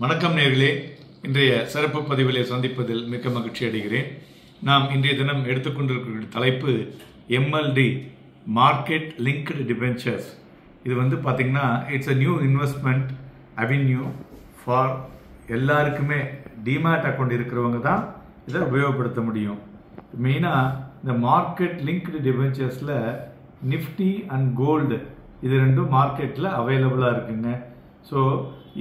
வணக்கம் நேர்களே, இன்றைய சிறப்பு பதிவிலே சந்திப்பதில் மிக்க மகிழ்ச்சி அடைகிறேன். நாம் இன்றைய தினம் எடுத்துக்கொண்டிருக்கிற தலைப்பு எம்எல்டி மார்க்கெட் லிங்க்டு டிபென்ச்சர்ஸ். இது பார்த்தீங்கன்னா it's a new investment avenue for எல்லாருக்குமே. டிமேட் அக்கௌண்ட் இருக்கிறவங்க தான் இதை உபயோகப்படுத்த முடியும். மெயினாக இந்த மார்க்கெட் லிங்க்டு டிபென்ச்சர்ஸில் நிஃப்டி அண்ட் கோல்டு இது ரெண்டும் மார்க்கெட்டில் அவைலபிளாக இருக்குங்க. ஸோ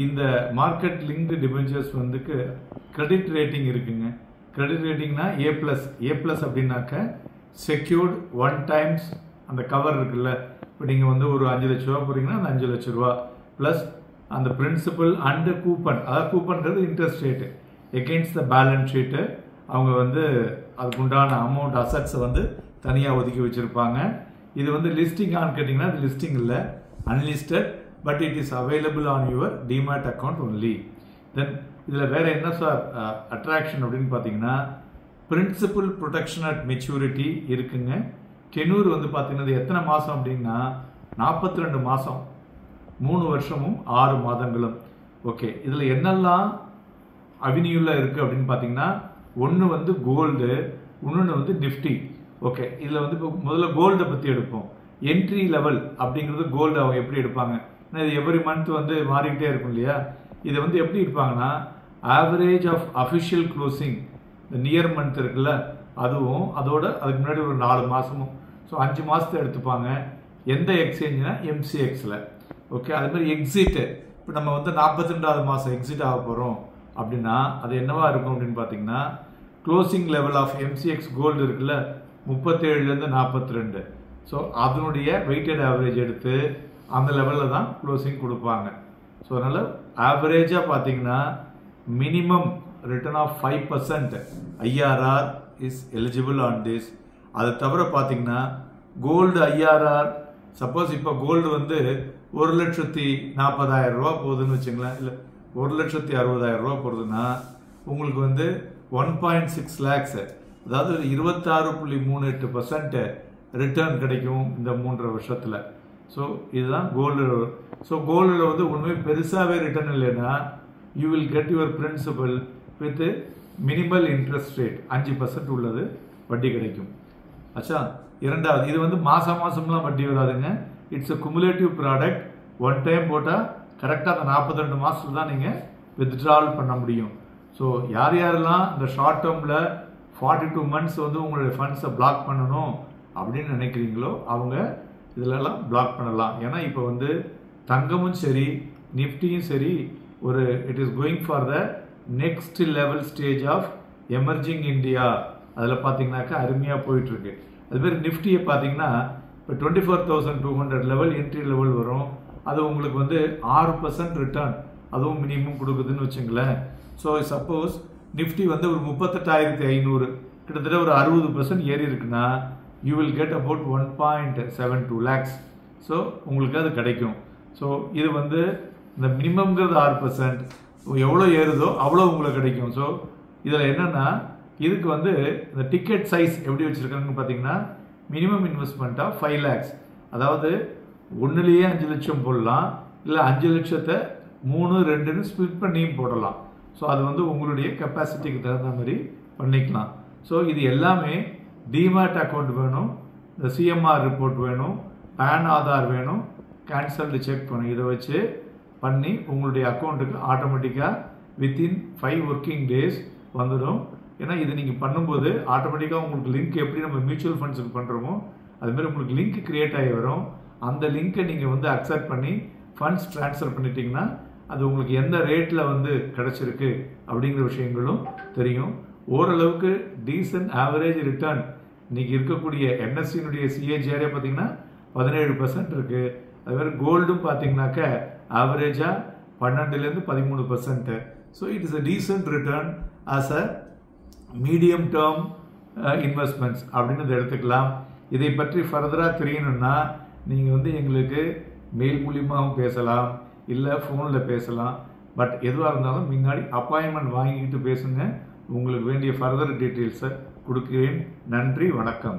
இந்த market linked debentures credit rating இருக்குங்க. கிரெடிட் ரேட்டிங்னா ஏ ப்ளஸ் அப்படின்னாக்க செக்யூர்டு 1 times அந்த கவர் இருக்குல்ல. இப்போ நீங்கள் ஒரு 5 லட்ச ரூபா போகிறீங்கன்னா அந்த 5 லட்ச ரூபா ப்ளஸ் அந்த பிரின்சிபல் அண்டு கூப்பன், அதாவது கூப்பன்றது interest rate against the balance sheet. அவங்க அதுக்குண்டான அமௌண்ட் அசட்ஸை தனியாக ஒதுக்கி வச்சுருப்பாங்க. இது லிஸ்டிங் ஆன்னு கேட்டிங்கன்னா அது லிஸ்டிங் இல்லை, unlisted, but it is available on your demat account only. Then இதில் வேறு என்ன சார் அட்ராக்ஷன் அப்படின்னு பார்த்தீங்கன்னா பிரின்சிபல் ப்ரொடெக்ஷன் அட் மெச்சூரிட்டி இருக்குங்க. டெனூர் பார்த்தீங்கன்னா இது எத்தனை மாதம் அப்படின்னா 42 மாதம், 3 வருஷமும் 6 மாதங்களும். ஓகே, இதில் என்னெல்லாம் அவென்யூவில் இருக்குது அப்படின்னு பார்த்தீங்கன்னா ஒன்று கோல்டு, இன்னொன்று நிஃப்டி. ஓகே, இதில் இப்போ முதல்ல கோல்டை பற்றி எடுப்போம். என்ட்ரி லெவல் அப்படிங்கிறது கோல்டு அவங்க எப்படி எடுப்பாங்க, ஏன்னா இது எவ்ரி மந்த் மாறிக்கிட்டே இருக்கும் இல்லையா. இதை எப்படி எடுப்பாங்கன்னா ஆவரேஜ் ஆஃப் அஃபிஷியல் க்ளோசிங் இந்த நியர் மந்த் இருக்குல்ல, அதுவும் அதுக்கு முன்னாடி ஒரு 4 மாதமும், ஸோ 5 மாதத்தை எடுத்துப்பாங்க. எந்த எக்ஸ்சேஞ்சுனா எம்சிஎக்ஸில். ஓகே, அதுமாதிரி எக்ஸிட்டு இப்போ நம்ம 42வது மாதம் எக்ஸிட் ஆக போகிறோம் அப்படின்னா அது என்னவா இருக்கும் அப்படின்னு பார்த்தீங்கன்னா closing level of MCX gold இருக்குல்ல 37லேருந்து 42. ஸோ அதனுடைய வெயிட்டட் ஆவரேஜ் எடுத்து அந்த லெவலில் தான் க்ளோசிங் கொடுப்பாங்க. ஸோ அதனால் ஆவரேஜாக பார்த்தீங்கன்னா minimum return of 5% IRR is eligible on this. அதை தவிர பார்த்தீங்கன்னா கோல்டு ஐஆர்ஆர், சப்போஸ் இப்போ கோல்டு 1,40,40,000 ரூபா போகுதுன்னு வச்சுங்களேன், இல்லை 1,60,000 ரூபா போகுதுன்னா உங்களுக்கு 1.6 lakhs, அதாவது 26.38% ரிட்டர்ன் கிடைக்கும் இந்த 3.5 வருஷத்தில். ஸோ இதுதான் கோல்டு. ஸோ கோல்டில் ஒன்றுமே பெருசாகவே ரிட்டர்ன் இல்லைன்னா you will get your principal with minimal interest rate 5% உள்ளது வட்டி கிடைக்கும். ஆச்சா, இரண்டாவது இது மாதம்லாம் வட்டி வராதுங்க. It's a cumulative product. 1 time போட்டால் கரெக்டாக அந்த 42 மாதத்தில் தான் நீங்கள் வித்ட்ராவல் பண்ண முடியும். ஸோ யாரெல்லாம் இந்த ஷார்ட் டேர்மில் 42 months உங்களுடைய ஃபண்ட்ஸை பிளாக் பண்ணணும் அப்படின்னு நினைக்கிறீங்களோ அவங்க இதிலெல்லாம் பிளாக் பண்ணலாம். ஏன்னா இப்போ தங்கமும் சரி நிஃப்டியும் சரி it is going for the next level stage of emerging India. அதில் பார்த்தீங்கன்னாக்கா அருமையாக போயிட்டுருக்கு. அதுமாதிரி நிஃப்டியை பார்த்தீங்கன்னா இப்போ 24,200 லெவல் என்ட்ரி லெவல் வரும். அது உங்களுக்கு 6% ரிட்டர்ன் அதுவும் மினிமம் கொடுக்குதுன்னு வச்சுங்களேன். ஸோ சப்போஸ் நிஃப்டி ஒரு 38,500 கிட்டத்தட்ட ஒரு 60% ஏறி இருக்குன்னா you will get about 1.72 lakhs. So உங்களுக்கு அது கிடைக்கும். ஸோ இது இந்த மினிமம்ங்கிறது 6%, எவ்வளோ ஏறுதோ அவ்வளோ உங்களுக்கு கிடைக்கும். ஸோ இதில் என்னென்னா இதுக்கு இந்த டிக்கெட் சைஸ் எப்படி வச்சுருக்காங்கன்னு பார்த்தீங்கன்னா மினிமம் இன்வெஸ்ட்மெண்ட் ஆஃப் 5 lakhs, அதாவது ஒன்றுலேயே 5 லட்சம் போடலாம், இல்லை 5 லட்சத்தை 3, 2ன்னு ஸ்பிளிட் பண்ணியும் போடலாம். ஸோ அது உங்களுடைய கெப்பாசிட்டிக்கு தகுந்த மாதிரி பண்ணிக்கலாம். ஸோ இது எல்லாமே டிமேட் அக்கௌண்ட் வேணும், இந்த சிஎம்ஆர் ரிப்போர்ட் வேணும், பேன் ஆதார் வேணும், கேன்சல்டு செக் வேணும். இதை வச்சு பண்ணி உங்களுடைய அக்கௌண்ட்டுக்கு ஆட்டோமேட்டிக்காக வித்தின் 5 working days வந்துடும். ஏன்னா இது நீங்கள் பண்ணும்போது ஆட்டோமேட்டிக்காக உங்களுக்கு லிங்க் எப்படி நம்ம மியூச்சுவல் ஃபண்ட்ஸுக்கு பண்ணுறோமோ அதுமாதிரி உங்களுக்கு லிங்க் கிரியேட் ஆகி வரும். அந்த லிங்க்கை நீங்கள் அக்செப்ட் பண்ணி ஃபண்ட்ஸ் ட்ரான்ஸ்ஃபர் பண்ணிட்டீங்கன்னா அது உங்களுக்கு எந்த ரேட்டில் கிடச்சிருக்கு அப்படிங்கிற விஷயங்களும் தெரியும். ஓரளவுக்கு டீசன்ட் ஆவரேஜ் ரிட்டர்ன் இன்னைக்கு இருக்கக்கூடிய என்எஸ்சியினுடைய சிஏஜிஆரே பார்த்தீங்கன்னா 17% இருக்குது. அதுமாதிரி கோல்டும் பார்த்தீங்கன்னாக்க ஆவரேஜாக 12லேருந்து 13%. So it is a decent return as a medium term investments அப்படின்னு இதை எடுத்துக்கலாம். இதை பற்றி ஃபர்தராக தெரியணும்னா நீங்கள் எங்களுக்கு மெயில் மூலியமாகவும் பேசலாம், இல்லை ஃபோனில் பேசலாம். பட் எதுவாக இருந்தாலும் முன்னாடி அப்பாயின்மெண்ட் வாங்கிக்கிட்டு பேசுங்க. உங்களுக்கு வேண்டிய ஃபர்தர் டீட்டெயில்ஸை கொடுக்கிறேன். நன்றி, வணக்கம்.